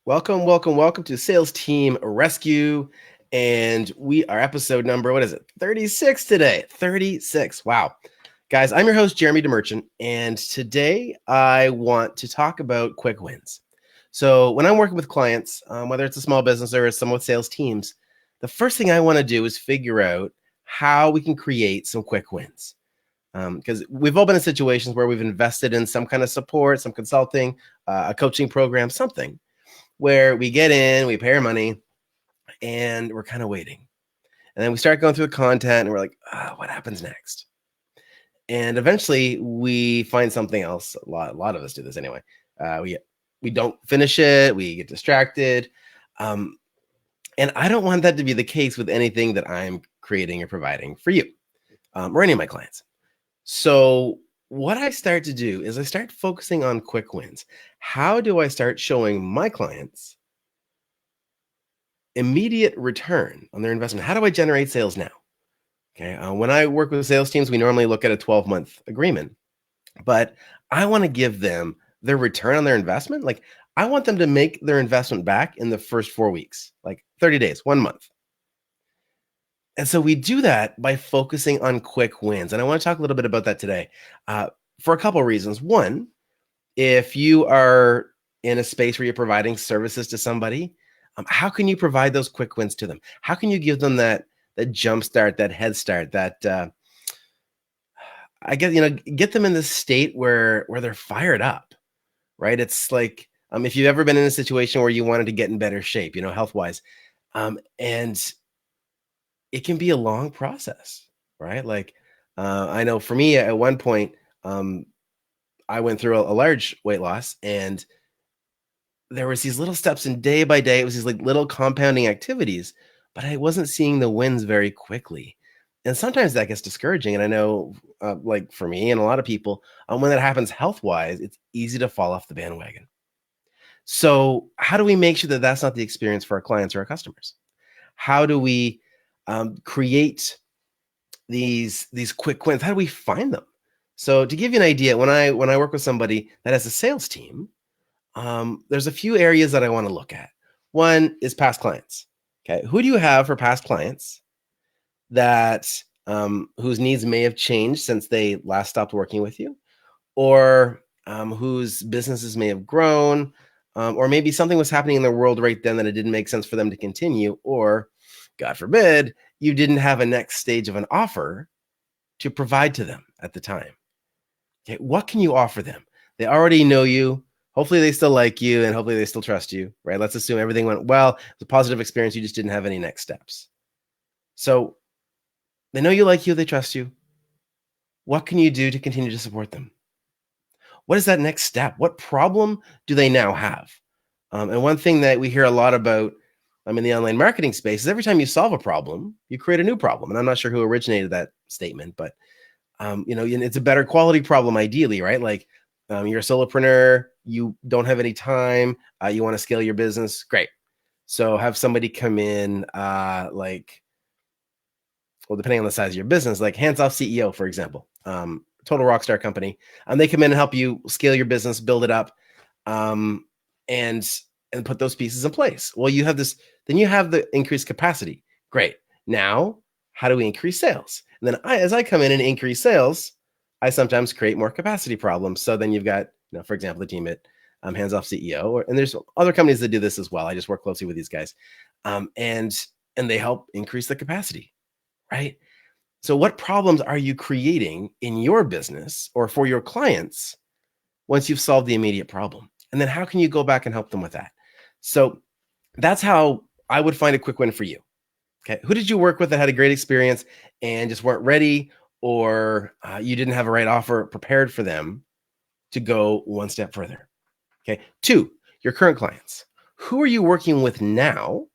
Welcome to Sales Team Rescue. And we are episode number, what is it? 36 today. 36. Wow. Guys, I'm your host, Jeremy DeMerchant. And today I want to talk about quick wins. So when I'm working with clients, whether it's a small business or some with sales teams, the first thing I want to do is figure out how we can create some quick wins. Because we've all been in situations where we've invested in some kind of support, some consulting, a coaching program, something where we get in, we pay our money, and we're kind of waiting. And then we start going through the content and we're like, what happens next? And eventually we find something else. A lot of us do this anyway. We don't finish it. We get distracted. And I don't want that to be the case with anything that I'm creating or providing for you or any of my clients. So what I start to do is I start focusing on quick wins. How do I start showing my clients immediate return on their investment? How do I generate sales now? Okay. When I work with sales teams, we normally look at a 12-month agreement, but I want to give them their return on their investment. Like I want them to make their investment back in the first 4 weeks, like 30 days, 1 month. And so we do that by focusing on quick wins. And I want to talk a little bit about that today for a couple of reasons. One, if you are in a space where you're providing services to somebody, how can you provide those quick wins to them? How can you give them that jump start, that head start, that get them in this state where they're fired up, right? It's like if you've ever been in a situation where you wanted to get in better shape, health wise, and it can be a long process, right? Like I know for me at one point, I went through a large weight loss, and there was these little steps, and day by day, it was these like little compounding activities, but I wasn't seeing the wins very quickly. And sometimes that gets discouraging. And I know, like for me and a lot of people, when that happens health wise, it's easy to fall off the bandwagon. So, how do we make sure that that's not the experience for our clients or our customers? How do we create these quick wins? How do we find them? So, to give you an idea, when I work with somebody that has a sales team, there's a few areas that I want to look at. One is past clients. Okay, who do you have for past clients that whose needs may have changed since they last stopped working with you, or whose businesses may have grown, or maybe something was happening in the world right then that it didn't make sense for them to continue, or God forbid, you didn't have a next stage of an offer to provide to them at the time. Okay, what can you offer them? They already know you. Hopefully they still like you, and hopefully they still trust you, right? Let's assume everything went well. It's a positive experience. You just didn't have any next steps. So they know you, like you, they trust you. What can you do to continue to support them? What is that next step? What problem do they now have? And one thing that we hear a lot about in the online marketing space is every time you solve a problem, you create a new problem. And I'm not sure who originated that statement, but it's a better quality problem ideally, right? Like you're a solopreneur, you don't have any time, you want to scale your business, great. So have somebody come in depending on the size of your business, like Hands Off CEO, for example, total rockstar company. They come in and help you scale your business, build it up, and put those pieces in place. Well, you have this, then you have the increased capacity. Great. Now, how do we increase sales? And then as I come in and increase sales, I sometimes create more capacity problems. So then you've got, for example, the team at Hands Off CEO, and there's other companies that do this as well. I just work closely with these guys, and they help increase the capacity, right? So what problems are you creating in your business or for your clients once you've solved the immediate problem? And then how can you go back and help them with that? So that's how I would find a quick win for you. Okay. Who did you work with that had a great experience and just weren't ready, or you didn't have a right offer prepared for them to go one step further? Okay. 2, your current clients. Who are you working with now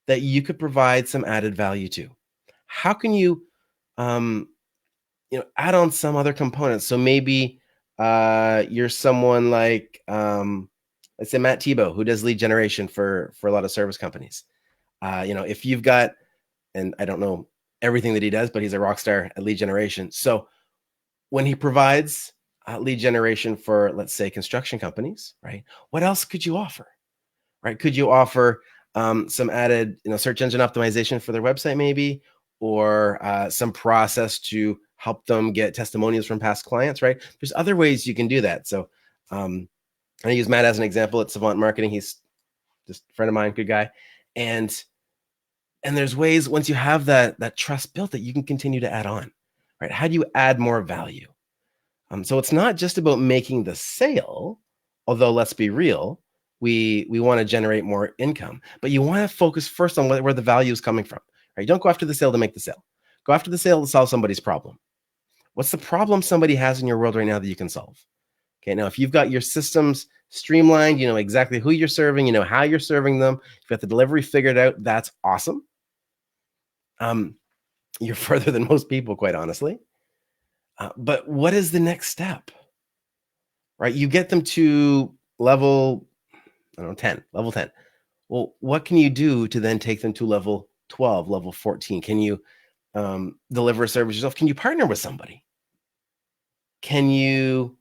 that you could provide some added value to? How can you, add on some other components? So maybe you're someone like, let's say Matt Tebow, who does lead generation for a lot of service companies. If you've got, and I don't know everything that he does, but he's a rock star at lead generation. So when he provides lead generation for, let's say, construction companies, right? What else could you offer? right? Could you offer some added, search engine optimization for their website, maybe, or some process to help them get testimonials from past clients, right? There's other ways you can do that. So um, I use Matt as an example at Savant Marketing. He's just a friend of mine, good guy, and there's ways once you have that trust built that you can continue to add on, right? How do you add more value? So it's not just about making the sale, although let's be real, we want to generate more income, but you want to focus first on where the value is coming from, right? Don't go after the sale to make the sale. Go after the sale to solve somebody's problem. What's the problem somebody has in your world right now that you can solve? Okay, now if you've got your systems streamlined, you know exactly who you're serving, you know how you're serving them, you've got the delivery figured out, that's awesome. You're further than most people, quite honestly. But what is the next step? Right? You get them to level, I don't know, 10, level 10. Well, what can you do to then take them to level 12, level 14? Can you deliver a service yourself? Can you partner with somebody? Can you,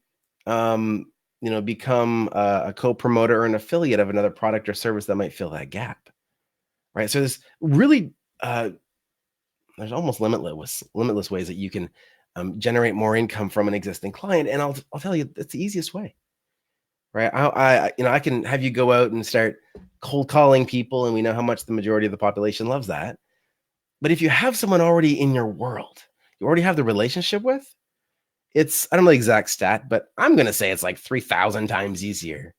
become a co-promoter or an affiliate of another product or service that might fill that gap? Right? So there's really, there's almost limitless ways that you can generate more income from an existing client. And I'll tell you, that's the easiest way, right? I can have you go out and start cold calling people, and we know how much the majority of the population loves that. But if you have someone already in your world, you already have the relationship with, I don't know the exact stat, but I'm going to say it's like 3,000 times easier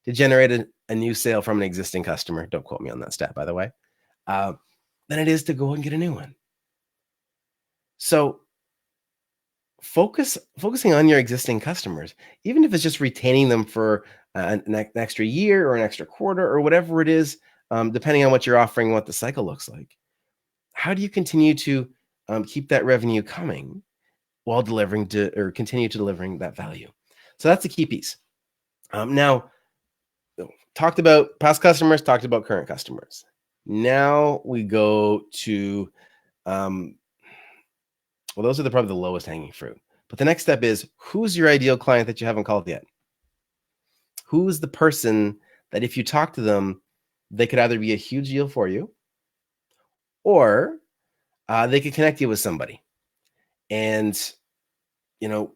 to generate a new sale from an existing customer. Don't quote me on that stat, by the way, than it is to go and get a new one. So focusing on your existing customers, even if it's just retaining them for an extra year or an extra quarter or whatever it is, depending on what you're offering, what the cycle looks like. How do you continue to keep that revenue coming while continue to delivering that value? So that's the key piece. Now, talked about past customers, talked about current customers. Now we go to well, those are probably the lowest hanging fruit. But the next step is, who's your ideal client that you haven't called yet? Who's the person that if you talk to them, they could either be a huge deal for you, or they could connect you with somebody. And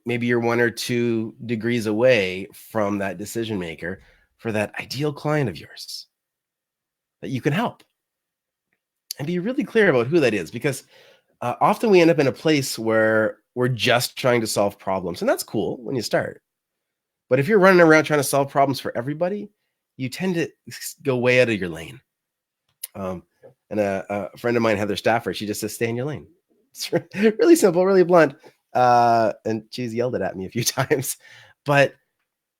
maybe you're 1 or 2 degrees away from that decision maker for that ideal client of yours that you can help. And be really clear about who that is, because often we end up in a place where we're just trying to solve problems. And that's cool when you start. But if you're running around trying to solve problems for everybody, you tend to go way out of your lane. And a friend of mine, Heather Stafford, she just says, stay in your lane. It's really simple, really blunt. And she's yelled it at me a few times. But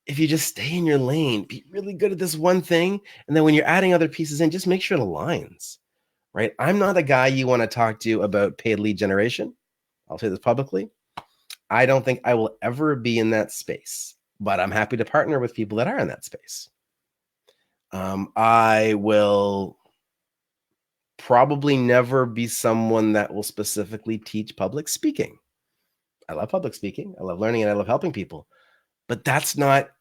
if you just stay in your lane, be really good at this one thing. And then when you're adding other pieces in, just make sure it aligns. Right? I'm not a guy you want to talk to about paid lead generation. I'll say this publicly. I don't think I will ever be in that space, but I'm happy to partner with people that are in that space. I will probably never be someone that will specifically teach public speaking. I love public speaking. I love learning, and I love helping people. But that's not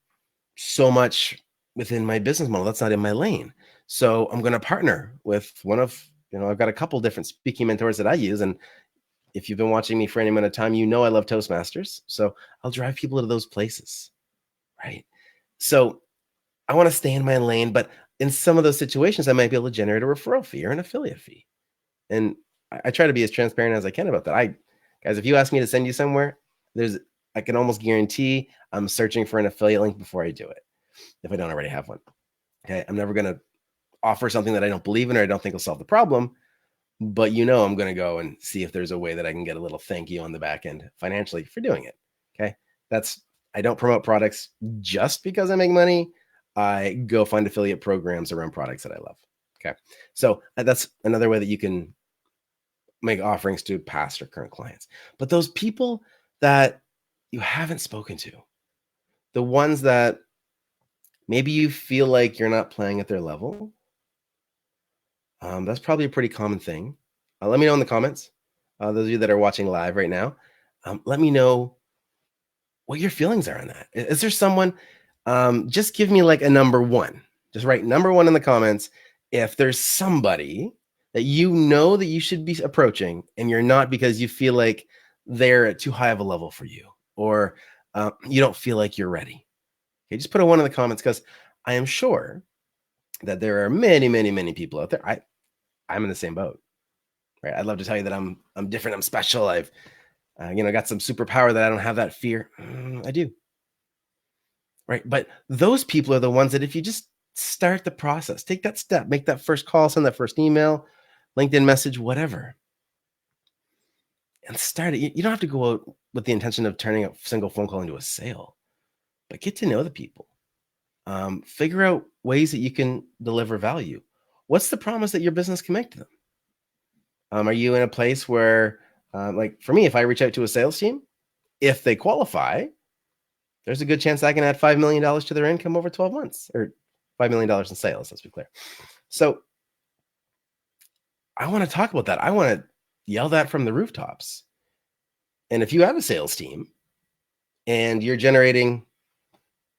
so much within my business model. That's not in my lane. So I'm going to partner with one of, I've got a couple different speaking mentors that I use. And if you've been watching me for any amount of time, I love Toastmasters. So I'll drive people to those places, right? So I want to stay in my lane, but in some of those situations, I might be able to generate a referral fee or an affiliate fee. And I try to be as transparent as I can about that. Guys, if you ask me to send you somewhere, I can almost guarantee I'm searching for an affiliate link before I do it, if I don't already have one. Okay. I'm never going to offer something that I don't believe in or I don't think will solve the problem. But I'm going to go and see if there's a way that I can get a little thank you on the back end financially for doing it. Okay. I don't promote products just because I make money. I go find affiliate programs around products that I love. Okay. So that's another way that you can make offerings to past or current clients. But those people that you haven't spoken to, the ones that maybe you feel like you're not playing at their level, that's probably a pretty common thing. Let me know in the comments. Those of you that are watching live right now, let me know what your feelings are on that. Is there someone, just give me like a number 1. Just write number one in the comments if there's somebody that you know that you should be approaching and you're not because you feel like they're at too high of a level for you, or you don't feel like you're ready. Okay, just put a one in the comments, because I am sure that there are many, many, many people out there. I'm in the same boat, right? I'd love to tell you that I'm different, I'm special, I've got some superpower that I don't have that fear. I do, right? But those people are the ones that if you just start the process, take that step, make that first call, send that first email, LinkedIn message, whatever, and start it. You don't have to go out with the intention of turning a single phone call into a sale, but get to know the people. Figure out ways that you can deliver value. What's the promise that your business can make to them? Are you in a place where, like for me, if I reach out to a sales team, if they qualify, there's a good chance I can add $5 million to their income over 12 months, or $5 million in sales, let's be clear. So I want to talk about that. I want to yell that from the rooftops. And if you have a sales team and you're generating,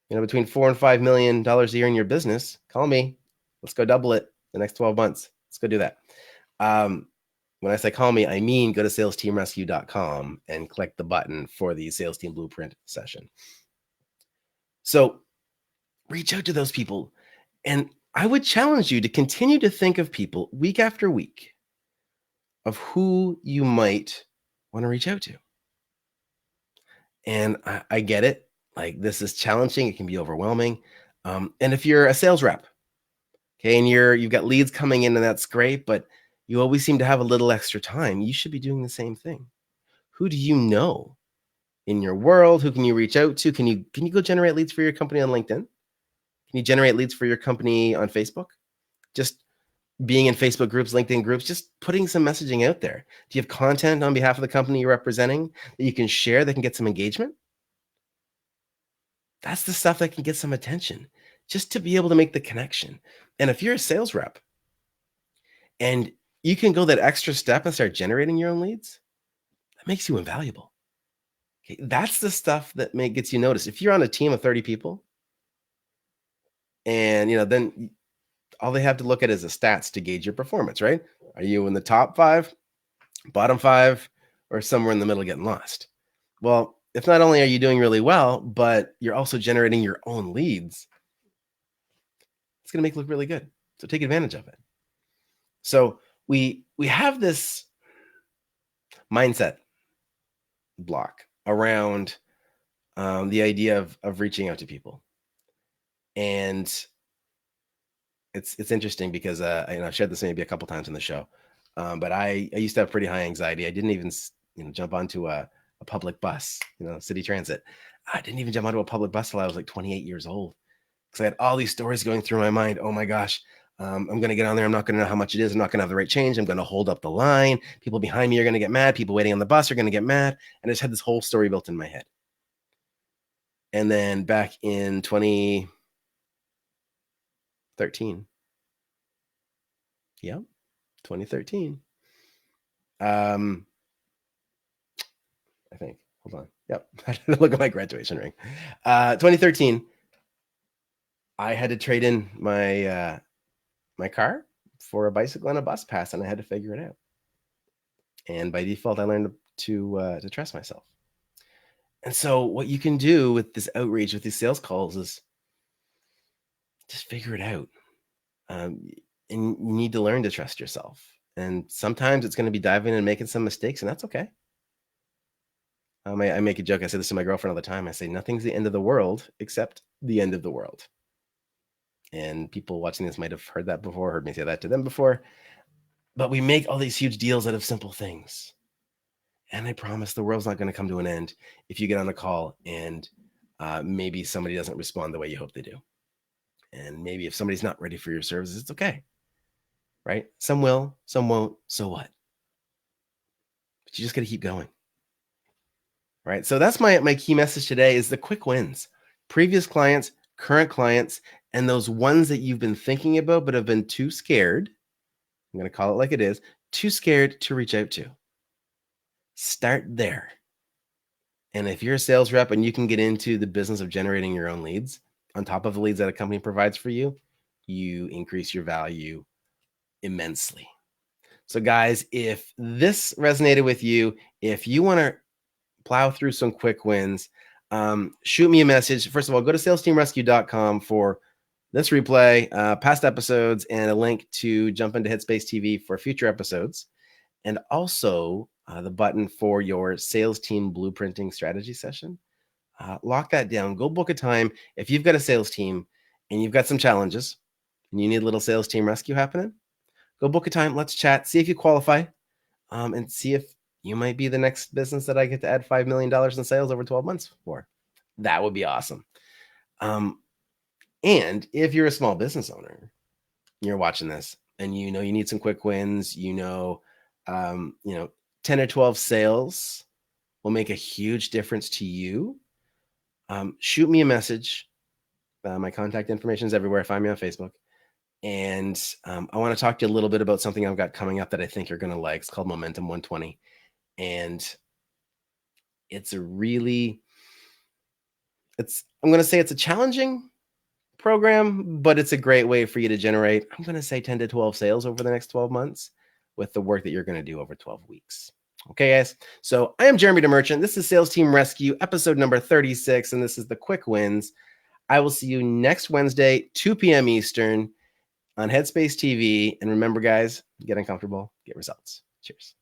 between $4 and $5 million a year in your business, call me. Let's go double it the next 12 months. Let's go do that. When I say call me, I mean go to salesteamrescue.com and click the button for the Sales Team Blueprint session. So reach out to those people. And I would challenge you to continue to think of people week after week of who you might want to reach out to. And I get it. Like, this is challenging. It can be overwhelming. And if you're a sales rep, okay, and you've got leads coming in, and that's great, but you always seem to have a little extra time, you should be doing the same thing. Who do you know in your world? Who can you reach out to? Can you go generate leads for your company on LinkedIn? Can you generate leads for your company on Facebook? Just being in Facebook groups, LinkedIn groups, just putting some messaging out there. Do you have content on behalf of the company you're representing that you can share that can get some engagement? That's the stuff that can get some attention, just to be able to make the connection. And if you're a sales rep and you can go that extra step and start generating your own leads, that makes you invaluable. Okay, that's the stuff that gets you noticed. If you're on a team of 30 people, and then all they have to look at is the stats to gauge your performance, right? Are you in the top 5, bottom 5, or somewhere in the middle getting lost? Well, if not only are you doing really well, but you're also generating your own leads, it's going to make it look really good. So take advantage of it. So we have this mindset block around the idea of reaching out to people. And it's interesting because I've shared this maybe a couple times on the show, but I used to have pretty high anxiety. I didn't even jump onto a public bus, city transit. I didn't even jump onto a public bus till I was like 28 years old, because I had all these stories going through my mind. Oh my gosh, I'm going to get on there. I'm not going to know how much it is. I'm not going to have the right change. I'm going to hold up the line. People behind me are going to get mad. People waiting on the bus are going to get mad. And I just had this whole story built in my head. And then back in 2013, 2013. I think. Hold on. Yep. I had to look at my graduation ring. 2013. I had to trade in my my car for a bicycle and a bus pass, and I had to figure it out. And by default, I learned to trust myself. And so, what you can do with this outreach, with these sales calls, is just figure it out. And you need to learn to trust yourself. And sometimes it's going to be diving and making some mistakes, and that's okay. I make a joke. I say this to my girlfriend all the time. I say, nothing's the end of the world except the end of the world. And people watching this might have heard that before, heard me say that to them before. But we make all these huge deals out of simple things. And I promise the world's not going to come to an end if you get on a call and maybe somebody doesn't respond the way you hope they do. And maybe if somebody's not ready for your services, it's okay. Right? Some will, some won't. So what? But you just got to keep going. Right? So that's my key message today, is the quick wins. Previous clients, current clients, and those ones that you've been thinking about but have been too scared. I'm going to call it like it is, too scared to reach out to. Start there. And if you're a sales rep and you can get into the business of generating your own leads on top of the leads that a company provides for you, you increase your value immensely. So guys, if this resonated with you, if you want to plow through some quick wins, shoot me a message. First of all, go to salesteamrescue.com for this replay, past episodes, and a link to jump into Headspace TV for future episodes. And also the button for your sales team blueprinting strategy session. Lock that down. Go book a time. If you've got a sales team and you've got some challenges and you need a little sales team rescue happening, go book a time. Let's chat. See if you qualify, and see if you might be the next business that I get to add $5 million in sales over 12 months for. That would be awesome. And if you're a small business owner, you're watching this and you need some quick wins, 10 or 12 sales will make a huge difference to you. Shoot me a message. My contact information is everywhere. Find me on Facebook. And I want to talk to you a little bit about something I've got coming up that I think you're going to like. It's called Momentum 120. And I'm going to say it's a challenging program, but it's a great way for you to generate, I'm going to say 10 to 12 sales over the next 12 months with the work that you're going to do over 12 weeks. Okay, guys. So I am Jeremy DeMerchant. This is Sales Team Rescue, episode number 36, and this is the quick wins. I will see you next Wednesday, 2 p.m. Eastern on Headspace TV. And remember, guys, get uncomfortable, get results. Cheers.